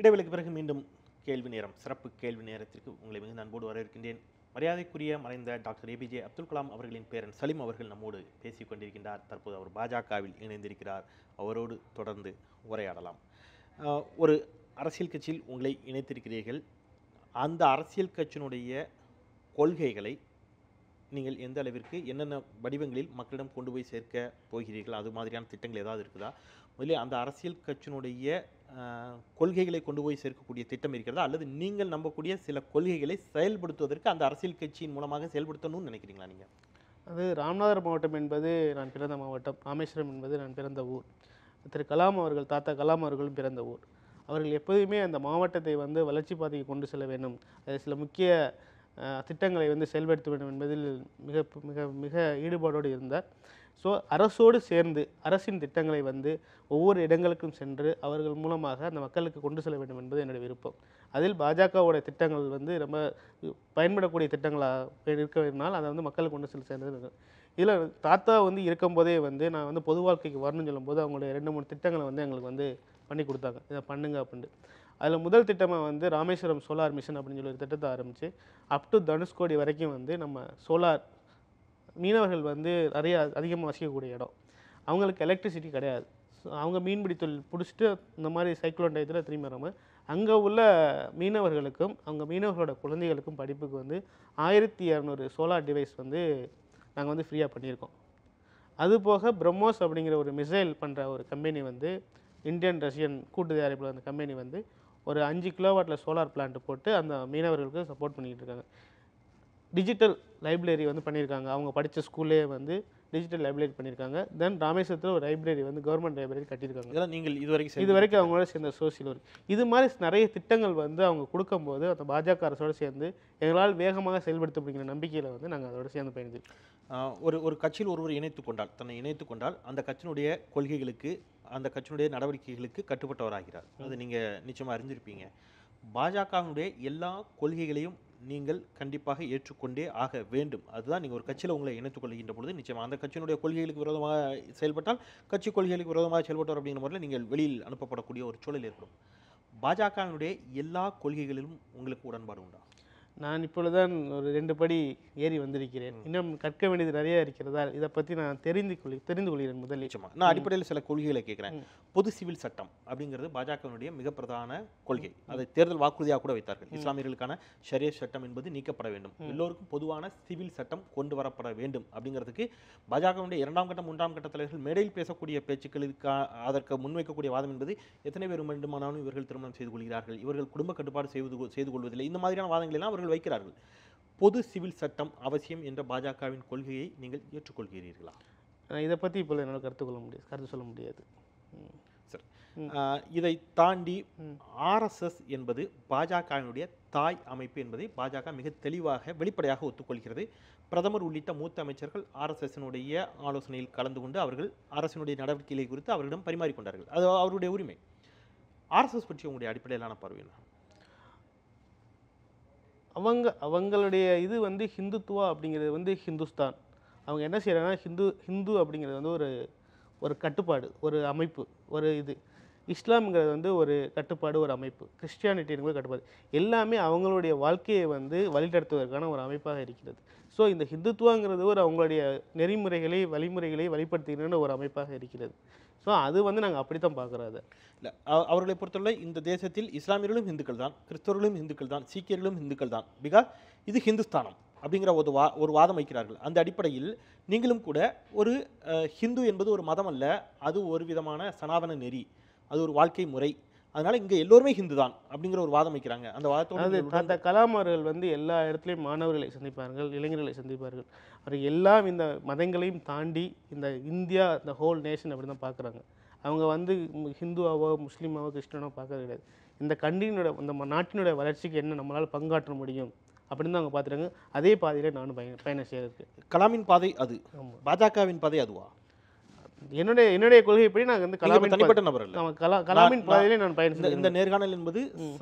இடைவெளிக்கு பிறகு மீண்டும் கேள்வி நேரம், சிறப்பு கேள்வி நேரத்திற்கு உங்களை மிகுந்த அன்போடு வரவேற்கின்றேன். மரியாதைக்குரிய மறைந்த டாக்டர் ஏபிஜே அப்துல் கலாம் அவர்களின் பேரன் சலீம் அவர்கள் நம்மோடு பேசிக் கொண்டிருக்கின்றார். தற்போது அவர் பாஜகவில் இணைந்திருக்கிறார். அவரோடு தொடர்ந்து உரையாடலாம். ஒரு அரசியல் கட்சியில் உங்களை இணைத்திருக்கிறீர்கள். அந்த அரசியல் கட்சியினுடைய கொள்கைகளை நீங்கள் எந்த அளவிற்கு என்னென்ன வடிவங்களில் மக்களிடம் கொண்டு போய் சேர்க்க போகிறீர்கள்? அது மாதிரியான திட்டங்கள் ஏதாவது இருக்குதா? முதலில் அந்த அரசியல் கட்சியினுடைய கொள்கைகளை கொண்டு போய் சேர்க்கக்கூடிய திட்டம் இருக்கிறதா, அல்லது நீங்கள் நம்பக்கூடிய சில கொள்கைகளை செயல்படுத்துவதற்கு அந்த அரசியல் கட்சியின் மூலமாக செயல்படுத்தணும்னு நினைக்கிறீங்களா நீங்கள்? அது ராமநாதபுரம் மாவட்டம் என்பது நான் பிறந்த மாவட்டம், ராமேஸ்வரம் என்பது நான் பிறந்த ஊர். திரு கலாம் அவர்கள், தாத்தா கலாம் அவர்களும் பிறந்த ஊர். அவர்கள் எப்போதுமே அந்த மாவட்டத்தை வளர்ச்சி பாதைக்கு கொண்டு செல்ல வேண்டும், சில முக்கிய திட்டங்களை செயல்படுத்த வேண்டும் என்பதில் மிக மிக மிக ஈடுபாடோடு இருந்தார். ஸோ அரசோடு சேர்ந்து அரசின் திட்டங்களை ஒவ்வொரு இடங்களுக்கும் சென்று அவர்கள் மூலமாக அந்த மக்களுக்கு கொண்டு செல்ல வேண்டும் என்பது என்னுடைய விருப்பம். அதில் பாஜகவோட திட்டங்கள் ரொம்ப பயன்படக்கூடிய திட்டங்களாக இருக்கிறதுனால் அதை மக்களுக்கு கொண்டு சேர்ந்தது. இதில் தாத்தா இருக்கும்போதே நான் பொது வாழ்க்கைக்கு வரணும்னு சொல்லும்போது அவங்களுடைய 2-3 திட்டங்களை எங்களுக்கு பண்ணி கொடுத்தாங்க, இதை பண்ணுங்க அப்படின்ட்டு. அதில் முதல் திட்டமாக ராமேஸ்வரம் சோலார் மிஷன் அப்படின்னு சொல்லி ஒரு திட்டத்தை ஆரம்பித்து அப் டு தனுஷ்கோடி வரைக்கும் நம்ம சோலார் மீனவர்கள் நிறைய அதிகமாக வசிக்கக்கூடிய இடம், அவங்களுக்கு எலக்ட்ரிசிட்டி கிடையாது. ஸோ அவங்க மீன்பிடி தொழில் பிடிச்சிட்டு இந்த மாதிரி சைக்ளோன் டயத்தில் திரும்பி வராமல் அங்கே உள்ள மீனவர்களுக்கும் அவங்க மீனவர்களோட குழந்தைகளுக்கும் படிப்புக்கு 1200 சோலார் டிவைஸ் நாங்கள் ஃப்ரீயாக பண்ணியிருக்கோம். அதுபோக பிரம்மோஸ் அப்படிங்கிற ஒரு மிசைல் பண்ணுற ஒரு கம்பெனி இந்தியன் ரஷ்யன் கூட்டு தயாரிப்பில் அந்த கம்பெனி ஒரு 5 கிலோவாட்டில் சோலார் பிளான்ட் போட்டு அந்த மீனவர்களுக்கு சப்போர்ட் பண்ணிக்கிட்டு இருக்காங்க. டிஜிட்டல் லைப்ரரி பண்ணியிருக்காங்க. அவங்க படித்த ஸ்கூல்லே டிஜிட்டல் லைப்ரரி பண்ணியிருக்காங்க. தென் ராமேஸ்வரத்தில் ஒரு லைப்ரரி கவர்மெண்ட் லைப்ரரி கட்டியிருக்காங்க. இதெல்லாம் நீங்கள் இதுவரைக்கும் அவங்களோட சேர்ந்த சோசியல் ஒர்க், இது மாதிரி நிறைய திட்டங்கள் அவங்க கொடுக்கும்போது அந்த பாஜக அரசோடு சேர்ந்து எங்களால் வேகமாக செயல்படுத்த முடிகிற நம்பிக்கையில் நாங்கள் அதோடு சேர்ந்து பயணிச்சிருக்கோம். ஒரு கட்சியில் ஒருவர் தன்னை இணைத்து கொண்டால் அந்த கட்சியினுடைய கொள்கைகளுக்கு, அந்த கட்சியினுடைய நடவடிக்கைகளுக்கு கட்டுப்பட்டவராகிறார். அது நீங்கள் நிச்சயமாக அறிஞ்சிருப்பீங்க. பாஜகவினுடைய எல்லா கொள்கைகளையும் நீங்கள் கண்டிப்பாக ஏற்றுக்கொண்டே ஆக வேண்டும். அதுதான் நீங்கள் ஒரு கட்சியில் உங்களை இணைத்துக் கொள்கின்ற பொழுது நிச்சயமாக அந்த கட்சியினுடைய கொள்கைகளுக்கு விரோதமாக செயல்பட்டால், கட்சி கொள்கைகளுக்கு விரோதமாக செயல்பட்டார் அப்படிங்கிற முறையில் நீங்கள் வெளியில் அனுப்பப்படக்கூடிய ஒரு சூழல் ஏற்படும். பாஜகவினுடைய எல்லா கொள்கைகளிலும் உங்களுக்கு உடன்பாடு உண்டா? நான் இப்பொழுதுதான் ஒரு 2 படி ஏறி வந்திருக்கிறேன். இன்னும் கற்க வேண்டியது நிறைய இருக்கிறதா, இதை பற்றி நான் தெரிந்து கொள்கிறேன். முதல் நிச்சயமாக நான் அடிப்படையில் சில கொள்கைகளை கேட்குறேன். பொது சிவில் சட்டம் அப்படிங்கிறது பாஜகவினுடைய மிக பிரதான கொள்கை. அதை தேர்தல் வாக்குறுதியாக கூட வைத்தார்கள். இஸ்லாமியர்களுக்கான ஷரிய சட்டம் என்பது நீக்கப்பட வேண்டும், எல்லோருக்கும் பொதுவான சிவில் சட்டம் கொண்டு வரப்பட வேண்டும் அப்படிங்கிறதுக்கு பாஜகவினுடைய 2ஆம் கட்ட 3ஆம் கட்ட தலைவர்கள் மேடையில் பேசக்கூடிய பேச்சுக்களுக்கு அதற்கு முன்வைக்கக்கூடிய வாதம் என்பது எத்தனை பேர் வேண்டுமானாலும் இவர்கள் திருமணம் செய்து கொள்கிறார்கள், இவர்கள் குடும்ப கட்டுப்பாடு செய்து கொள்வதில்லை, இந்த மாதிரியான வாதங்கள் எல்லாம் அவர்கள் வைக்கிறார்கள். பொது சிவில் சட்டம் அவசியம் என்ற பாஜகவின் கொள்கையை நீங்கள் ஏற்றுக்கொள்கிறீர்களா? இதை பற்றி இப்போ என்னால் கருத்து சொல்ல முடியாது. சரி, இதை தாண்டி ஆர்எஸ்எஸ் என்பது பாஜகவினுடைய தாய் அமைப்பு என்பதை பாஜக மிக தெளிவாக வெளிப்படையாக ஒத்துக்கொள்கிறது. பிரதமர் உள்ளிட்ட மூத்த அமைச்சர்கள் ஆர்எஸ்எஸ்னுடைய ஆலோசனையில் கலந்து கொண்டு அவர்கள் அரசினுடைய நடவடிக்கைகளை குறித்து அவர்களிடம் பரிமாறிக்கொண்டார்கள். அது அவருடைய உரிமை. ஆர்எஸ்எஸ் பற்றி உங்களுடைய அடிப்படையிலான பார்வை என்ன? அவங்களுடைய இது ஹிந்துத்துவா அப்படிங்கிறது ஹிந்துஸ்தான். அவங்க என்ன செய்கிறாங்கன்னா ஹிந்து அப்படிங்கிறது ஒரு கட்டுப்பாடு, ஒரு அமைப்பு, ஒரு இது. இஸ்லாம்ங்கிறது ஒரு கட்டுப்பாடு, ஒரு அமைப்பு. கிறிஸ்டியானிட்டிங்கிற கட்டுப்பாடு. எல்லாமே அவங்களுடைய வாழ்க்கையை வழிநடத்துவதற்கான ஒரு அமைப்பாக இருக்கிறது. ஸோ இந்த ஹிந்துத்துவாங்கிறது அவங்களுடைய நெறிமுறைகளை வழிமுறைகளை வழிபடுத்துகிற ஒரு அமைப்பாக இருக்கிறது. ஸோ அது நாங்கள் அப்படி தான் பார்க்குறோம். இல்லை, அவர்களை பொறுத்தவரை இந்த தேசத்தில் இஸ்லாமியர்களும் இந்துக்கள் தான், கிறிஸ்தவர்களும் இந்துக்கள் தான், சீக்கியர்களும் இந்துக்கள் தான். பிகாஸ் இது ஹிந்துஸ்தானம் அப்படிங்கிற ஒரு வாதம் வைக்கிறார்கள். அந்த அடிப்படையில் நீங்களும் கூட ஒரு ஹிந்து என்பது ஒரு மதம் அல்ல, அது ஒரு விதமான சனாதன நெறி, அது ஒரு வாழ்க்கை முறை. அதனால இங்கே எல்லோருமே ஹிந்து தான் அப்படிங்கிற ஒரு வாதம் வைக்கிறாங்க. அந்த வாதத்தோடு அந்த கலாம் அவர்கள் எல்லா இடத்துலையும் மாணவர்களை சந்திப்பார்கள், இளைஞர்களை சந்திப்பார்கள். அவர் எல்லாம் இந்த மதங்களையும் தாண்டி இந்த இந்தியா, இந்த ஹோல் நேஷன் அப்படி தான் பார்க்குறாங்க. அவங்க ஹிந்துவாவோ முஸ்லீமாவோ கிறிஸ்டினாவோ பார்க்கறது கிடையாது. இந்த கண்ட்ரியினோட, இந்த நாட்டினுடைய வளர்ச்சிக்கு என்ன நம்மளால் பங்காற்ற முடியும் அப்படின்னு தான் அவங்க பார்த்துறாங்க. அதே பாதையில் நானும் பயணம் செய்யறதுக்கு. கலாமின் பாதை அது, பாஜகவின் பாதை அதுவா? என்னுடைய கொள்கைப்படி நான் வந்து நீங்க இப்ப தனிப்பட்ட நபர் இல்ல. கலாமின் நான் பாதையிலே நான் பயணம் இந்த இந்த நேர்காணல் என்பது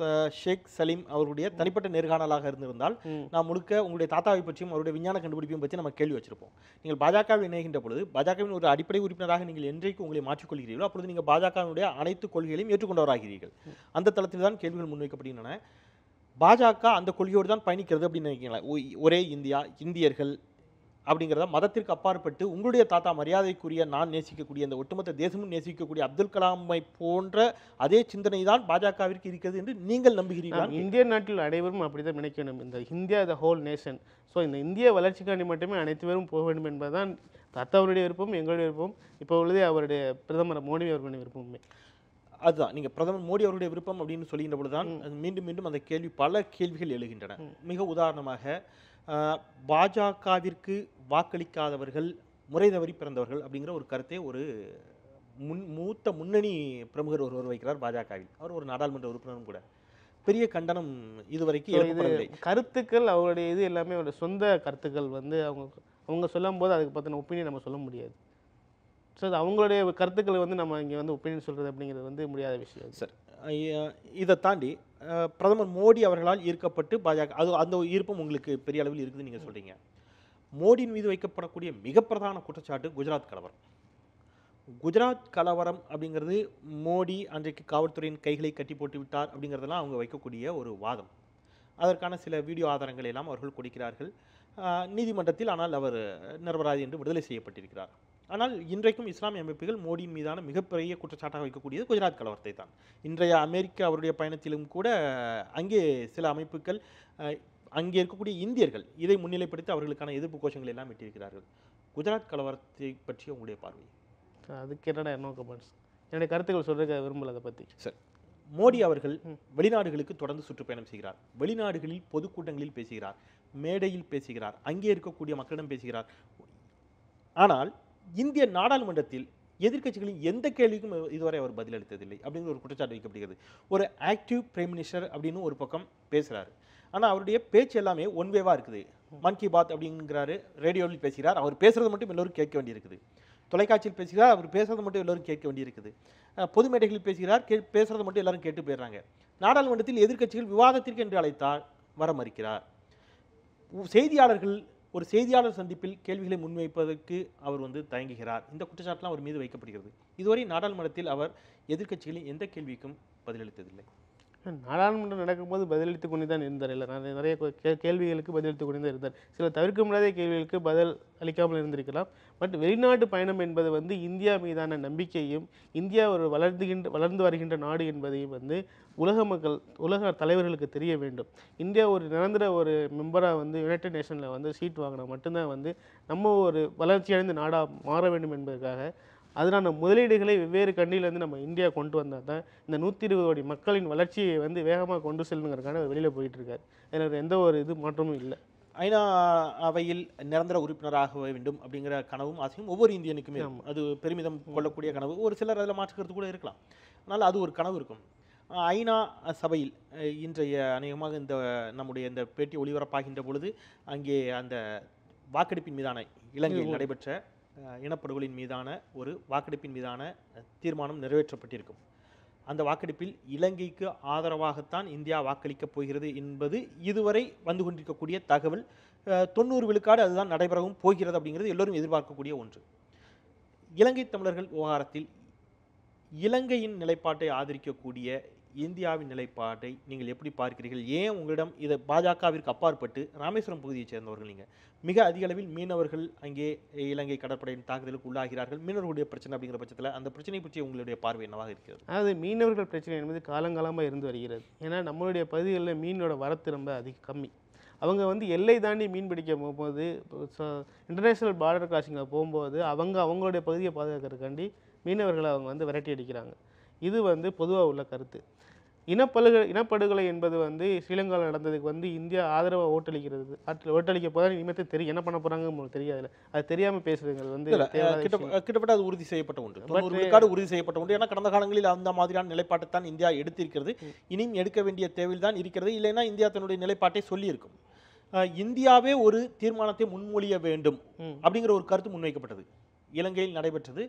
ஷேக் சலீம் அவருடைய தனிப்பட்ட நேர்காணலாக இருந்திருந்தால் நான் முழுக்க உங்களுடைய தாத்தாவை பற்றியும் அவருடைய விஞ்ஞான கண்டுபிடிப்பையும் பற்றி நம்ம கேள்வி வச்சிருப்போம். நீங்கள் பாஜகவில் இணைகின்ற பொழுது பாஜகவின் ஒரு அடிப்படை உறுப்பினராக நீங்கள் என்றைக்கு உங்களை மாற்றிக்கொள்கிறீர்களோ அப்பொழுது நீங்கள் பாஜகவினுடைய அனைத்து கொள்கைகளையும் ஏற்றுக்கொண்டவராகிறீர்கள். அந்த தளத்தில் தான் கேள்விகள் முன்வைக்கப்படுகின்றன. பாஜக அந்த கொள்கையோடு தான் பயணிக்கிறது அப்படின்னு நினைக்கிறீங்களா? ஒரே இந்தியா, இந்தியர்கள் அப்படிங்கிறத மதத்திற்கு அப்பாற்பட்டு உங்களுடைய தாத்தா மரியாதைக்குரிய நான் நேசிக்கக்கூடிய அந்த ஒட்டுமொத்த தேசமும் நேசிக்கக்கூடிய அப்துல் கலாமை போன்ற அதே சிந்தனை தான் பாஜகவிற்கு இருக்கிறது என்று நீங்கள் நம்புகிறீர்களா? இந்திய நாட்டில் அனைவரும் அப்படிதான் நினைக்கணும். இந்த India the whole nation. So இந்த இந்திய வளர்ச்சிக்காண்டி மட்டுமே அனைத்து பேரும் போக வேண்டும் என்பதுதான் தாத்தாவுடைய விருப்பம், எங்களுடைய விருப்பம், இப்போ உள்ளதே அவருடைய பிரதமர் மோடி அவர்களுடைய விருப்பமே. அதுதான் நீங்கள் பிரதமர் மோடி அவருடைய விருப்பம் அப்படின்னு சொல்லுகின்ற பொழுதுதான் மீண்டும் மீண்டும் அந்த கேள்வி பல கேள்விகள் எழுகின்றன. மிக உதாரணமாக பாஜகவிற்கு வாக்களிக்காதவர்கள் முறை தவறி பிறந்தவர்கள் அப்படிங்கிற ஒரு கருத்தை ஒரு மூத்த முன்னணி பிரமுகர் ஒருவர் வைக்கிறார் பாஜகவில். அவர் ஒரு நாடாளுமன்ற உறுப்பினரும் கூட. பெரிய கண்டனம் இதுவரைக்கும் எழுப்பப்படவில்லை. கருத்துக்கள் அவருடைய இது எல்லாமே அவருடைய சொந்த கருத்துக்கள் வந்து அவங்க சொல்லும் போது அதுக்கு பற்றின ஒப்பீனியன் நம்ம சொல்ல முடியாது. ஸோ அது அவங்களுடைய கருத்துக்களை வந்து நம்ம இங்கே வந்து ஒப்பீனியன் சொல்கிறது அப்படிங்கிறது வந்து முடியாத விஷயம். சார், இதை தாண்டி பிரதமர் மோடி அவர்களால் ஈர்க்கப்பட்டு பாஜக அந்த ஈர்ப்பும் உங்களுக்கு பெரிய அளவில் இருக்குதுன்னு நீங்கள் சொல்கிறீங்க. மோடியின் மீது வைக்கப்படக்கூடிய மிக பிரதான குற்றச்சாட்டு குஜராத் கலவரம். குஜராத் கலவரம் அப்படிங்கிறது மோடி அன்றைக்கு காவல்துறையின் கைகளை கட்டி போட்டு விட்டார் அப்படிங்கிறதெல்லாம் அவங்க வைக்கக்கூடிய ஒரு வாதம். அதற்கான சில வீடியோ ஆதாரங்களை எல்லாம் அவர்கள் கொடுக்கிறார்கள் நீதிமன்றத்தில். ஆனால் அவர் நிரபராதி என்று விடுதலை செய்யப்பட்டிருக்கிறார். ஆனால் இன்றைக்கும் இஸ்லாமிய அமைப்புகள் மோடியின் மீதான மிகப்பெரிய குற்றச்சாட்டாக வைக்கக்கூடியது குஜராத் கலவரத்தை தான். இன்றைய அமெரிக்க அவருடைய பயணத்திலும் கூட அங்கே சில அமைப்புகள் அங்கே இருக்கக்கூடிய இந்தியர்கள் இதை முன்னிலைப்படுத்தி அவர்களுக்கான எதிர்ப்பு கோஷங்கள் எல்லாம் விட்டிருக்கிறார்கள். குஜராத் கலவரத்தை பற்றிய உங்களுடைய பார்வை? அதுக்கு என்னடா நோ கமெண்ட்ஸ். என்னுடைய கருத்துக்கள் சொல்றதுக்கு விரும்பல அதை பற்றி. சார், மோடி அவர்கள் வெளிநாடுகளுக்கு தொடர்ந்து சுற்றுப்பயணம் செய்கிறார். வெளிநாடுகளில் பொதுக்கூட்டங்களில் பேசுகிறார், மேடையில் பேசுகிறார், அங்கே இருக்கக்கூடிய மக்களிடம் பேசுகிறார். ஆனால் இந்திய நாடாளுமன்றத்தில் எதிர்க்கட்சிகளின் எந்த கேள்விக்கும் இதுவரை அவர் பதிலளித்ததில்லை அப்படிங்கிற ஒரு குற்றச்சாட்டு வைக்கப்படுகிறது. ஒரு ஆக்டிவ் பிரைம் மினிஸ்டர் அப்படின்னு ஒரு பக்கம் பேசுகிறாரு, ஆனால் அவருடைய பேச்சு எல்லாமே ஒன்வேவாக இருக்குது. மன் கி பாத் அப்படிங்கிறாரு, ரேடியோவில் பேசுகிறார், அவர் பேசுறது மட்டும் எல்லோரும் கேட்க வேண்டியிருக்குது. தொலைக்காட்சியில் பேசுகிறார், அவர் பேசுறது மட்டும் எல்லோரும் கேட்க வேண்டியிருக்குது. பொது மேடைகளில் பேசுகிறார், பேசுறது மட்டும் எல்லாரும் கேட்டு போயிடுறாங்க. நாடாளுமன்றத்தில் எதிர்க்கட்சிகள் விவாதத்திற்கு என்று அழைத்தால் வர மறுக்கிறார். செய்தியாளர்கள் ஒரு செய்தியாளர் சந்திப்பில் கேள்விகளை முன்வைப்பதற்கு அவர் தயங்குகிறார். இந்த குற்றச்சாட்டுலாம் அவர் மீது வைக்கப்படுகிறது. இதுவரை நாடாளுமன்றத்தில் அவர் எதிர்க்கட்சிகளின் எந்த கேள்விக்கும் பதிலளித்ததில்லை. நாடாளுமன்றம் நடக்கும்போது பதிலளித்து கொண்டு தான் இருந்தார். இல்லை, நான் நிறைய கேள்விகளுக்கு பதிலளித்து கொண்டு தான் இருந்தார். சில தவிர்க்க முடியாத கேள்விகளுக்கு பதில் அளிக்காமல் இருந்திருக்கலாம். பட் வெளிநாட்டு பயணம் என்பது இந்தியா மீதான நம்பிக்கையும், இந்தியா ஒரு வளர்ந்து வருகின்ற நாடு என்பதையும் உலக மக்கள், உலக தலைவர்களுக்கு தெரிய வேண்டும். இந்தியா ஒரு நிரந்தர ஒரு மெம்பராக யுனைடெட் நேஷனில் சீட் வாங்கினா மட்டும்தான் நம்ம ஒரு வளர்ச்சியடைந்த நாடாக மாற வேண்டும் என்பதற்காக அதனால முதலீடுகளை வெவ்வேறு கண்ட்ரிலேருந்து நம்ம இந்தியா கொண்டு வந்தால் தான் இந்த 120 கோடி மக்களின் வளர்ச்சியை வேகமாக கொண்டு செல்லுங்கிறதுக்கான வெளியில் போயிட்டு இருக்காரு. அதில் எந்த ஒரு மாற்றமும் இல்லை. ஐநா அவையில் நிரந்தர உறுப்பினராக வேண்டும் அப்படிங்கிற கனவும் ஆசையும் ஒவ்வொரு இந்தியனுக்குமே அது பெருமிதம் கொள்ளக்கூடிய கனவு. ஒரு சிலர் அதில் மாற்றுக்கிறது கூட இருக்கலாம், ஆனால் அது ஒரு கனவு இருக்கும். ஐநா சபையில் இன்றைய அநேகமாக நம்முடைய இந்த பேட்டி ஒளிபரப்பாகின்ற பொழுது அங்கே அந்த வாக்கெடுப்பின் மீதான இலங்கையில் நடைபெற்ற இனப்படுகொலின் மீதான ஒரு வாக்கெடுப்பின் மீதான தீர்மானம் நிறைவேற்றப்பட்டிருக்கும். அந்த வாக்கெடுப்பில் இலங்கைக்கு ஆதரவாகத்தான் இந்தியா வாக்களிக்கப் போகிறது என்பது இதுவரை வந்து கொண்டிருக்கக்கூடிய தகவல். 90 விழுக்காடு அதுதான் நடைபெறவும் போகிறது அப்படிங்கிறது எல்லோரும் எதிர்பார்க்கக்கூடிய ஒன்று. இலங்கை தமிழர்கள் விவகாரத்தில் இலங்கையின் நிலைப்பாட்டை ஆதரிக்கக்கூடிய இந்தியாவின் நிலைப்பாட்டை நீங்கள் எப்படி பார்க்கிறீர்கள்? ஏன் உங்களிடம் இதை பாஜகவிற்கு அப்பாற்பட்டு ராமேஸ்வரம் பகுதியைச் சேர்ந்தவர்கள் நீங்கள் மிக அதிக அளவில் மீனவர்கள் அங்கே இலங்கை கடற்படையின் தாக்குதலுக்கு உள்ளாகிறார்கள். மீனவர்களுடைய பிரச்சனை அப்படிங்கிற பட்சத்தில் அந்த பிரச்சனை பற்றி உங்களுடைய பார்வை என்னவாக இருக்கிறது? அதாவது மீனவர்கள் பிரச்சனை என்பது காலங்காலமாக இருந்து வருகிறது. ஏன்னா நம்மளுடைய பகுதிகளில் மீனோட வரத்து ரொம்ப கம்மி. அவங்க எல்லை தாண்டி மீன் பிடிக்க போகும்போது, இன்டர்நேஷ்னல் பார்டர் கிராசிங்கில் போகும்போது அவங்களுடைய பகுதியை பாதுகாக்கிறதுக்காண்டி மீனவர்களை அவங்க விரட்டி அடிக்கிறாங்க. இது பொதுவாக உள்ள கருத்து. இனப்படுகொலை என்பது ஸ்ரீலங்காவில் நடந்ததுக்கு இந்தியா ஆதரவாக ஓட்டளிக்க போதான் இனிமேல் தெரியும் என்ன பண்ண போறாங்க உங்களுக்கு தெரியாது. அது தெரியாமல் பேசுறதுங்கிறது கிட்டத்தட்ட அது உறுதி செய்யப்பட்ட ஒன்று. 90 விழுக்காடு உறுதி செய்யப்பட்ட ஒன்று. ஏன்னா கடந்த காலங்களில் அந்த மாதிரியான நிலைப்பாட்டை தான் இந்தியா எடுத்திருக்கிறது. இனியும் எடுக்க வேண்டிய தேவையில் தான் இருக்கிறது. இல்லைன்னா இந்தியா தன்னுடைய நிலைப்பாட்டை சொல்லியிருக்கும். இந்தியாவே ஒரு தீர்மானத்தை முன்மொழிய வேண்டும் அப்படிங்கிற ஒரு கருத்து முன்வைக்கப்பட்டது. இலங்கையில் நடைபெற்றது.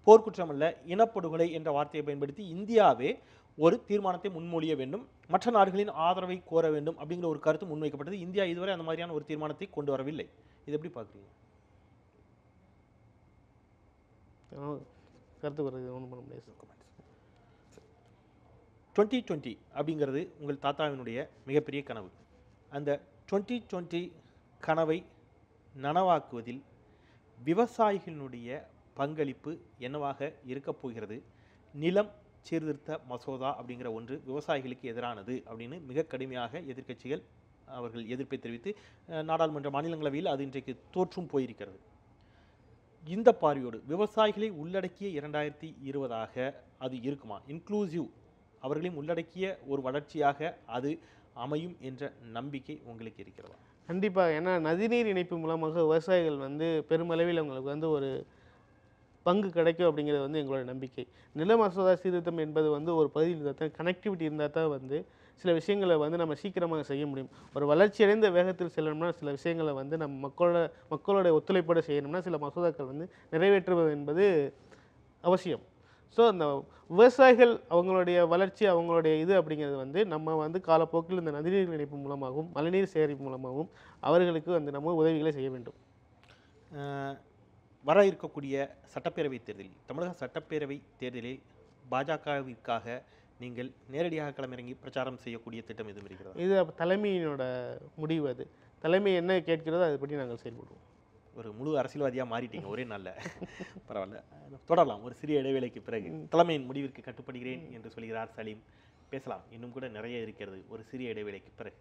போர்க்குற்றம் அல்ல, இனப்படுகொலை என்ற வார்த்தையை பயன்படுத்தி இந்தியாவே ஒரு தீர்மானத்தை முன்மொழிய வேண்டும், மற்ற நாடுகளின் ஆதரவை கோர வேண்டும் அப்படிங்கிற ஒரு கருத்து முன்வைக்கப்பட்டது. இந்தியா இதுவரை அந்த மாதிரியான ஒரு தீர்மானத்தை கொண்டு வரவில்லை. இது எப்படி பார்க்குறீங்க? கருத்து வருது ஒன்றும் பண்ண முடியாது. 2020 அப்படிங்கிறது உங்கள் தாத்தாவினுடைய மிகப்பெரிய கனவு. அந்த 2020 கனவை நனவாக்குவதில் விவசாயிகளினுடைய பங்களிப்பு என்னவாக இருக்கப் போகிறது? நிலம் சீர்திருத்த மசோதா அப்படிங்கிற ஒன்று விவசாயிகளுக்கு எதிரானது அப்படின்னு மிக கடுமையாக எதிர்க்கட்சிகள் அவர்கள் எதிர்ப்பை தெரிவித்து நாடாளுமன்ற மாநிலங்களவையில் அது இன்றைக்கு தோற்றும் போயிருக்கிறது. இந்த பார்வையோடு விவசாயிகளை உள்ளடக்கிய 2020ஆக அது இருக்குமா? இன்க்ளூசிவ் அவர்களையும் உள்ளடக்கிய ஒரு வளர்ச்சியாக அது அமையும் என்ற நம்பிக்கை உங்களுக்கு இருக்கிறதா? கண்டிப்பாக. ஏன்னா நதிநீர் இணைப்பு மூலமாக விவசாயிகள் வந்து பெருமளவில் அவங்களுக்கு வந்து ஒரு பங்கு கிடைக்கும் அப்படிங்கிறது வந்து எங்களோட நம்பிக்கை. நில மசோதா சீர்திருத்தம் என்பது வந்து ஒரு பகுதியில் இருந்தால் தான், கனெக்டிவிட்டி இருந்தால் தான் வந்து சில விஷயங்களை வந்து நம்ம சீக்கிரமாக செய்ய முடியும். ஒரு வளர்ச்சியடைந்த வேகத்தில் செல்லணும்னா சில விஷயங்களை வந்து நம்ம மக்களோட ஒத்துழைப்போடு செய்யணும்னா சில மசோதாக்கள் வந்து நிறைவேற்றுவது என்பது அவசியம். ஸோ அந்த விவசாயிகள் அவங்களுடைய வளர்ச்சி அவங்களுடைய இது அப்படிங்கிறது வந்து நம்ம வந்து காலப்போக்கில் இந்த நதிநீர் இணைப்பு மூலமாகவும் மழைநீர் சேகரிப்பு மூலமாகவும் அவர்களுக்கு வந்து நம்ம உதவிகளை செய்ய வேண்டும். வர இருக்கக்கூடிய சட்டப்பேரவை தேர்தலில், தமிழக சட்டப்பேரவை தேர்தலில் பாஜகவிற்காக நீங்கள் நேரடியாக களமிறங்கி பிரச்சாரம் செய்யக்கூடிய திட்டம் எதுவும் இருக்கிறதா? இது தலைமையினோட முடிவு. அது தலைமை என்ன கேட்கிறதோ அதுபடி நாங்கள் செயல்படுவோம். ஒரு முழு அரசியல்வாதியாக மாறிட்டீங்க ஒரே நாளில். பரவாயில்ல, தொடரலாம். ஒரு சிறிய இடைவேளைக்கு பிறகு தலைமையின் முடிவிற்கு கட்டுப்படுகிறேன் என்று சொல்கிறார் சலீம். பேசலாம், இன்னும் கூட நிறைய இருக்கிறது. ஒரு சிறிய இடைவேளைக்கு பிறகு.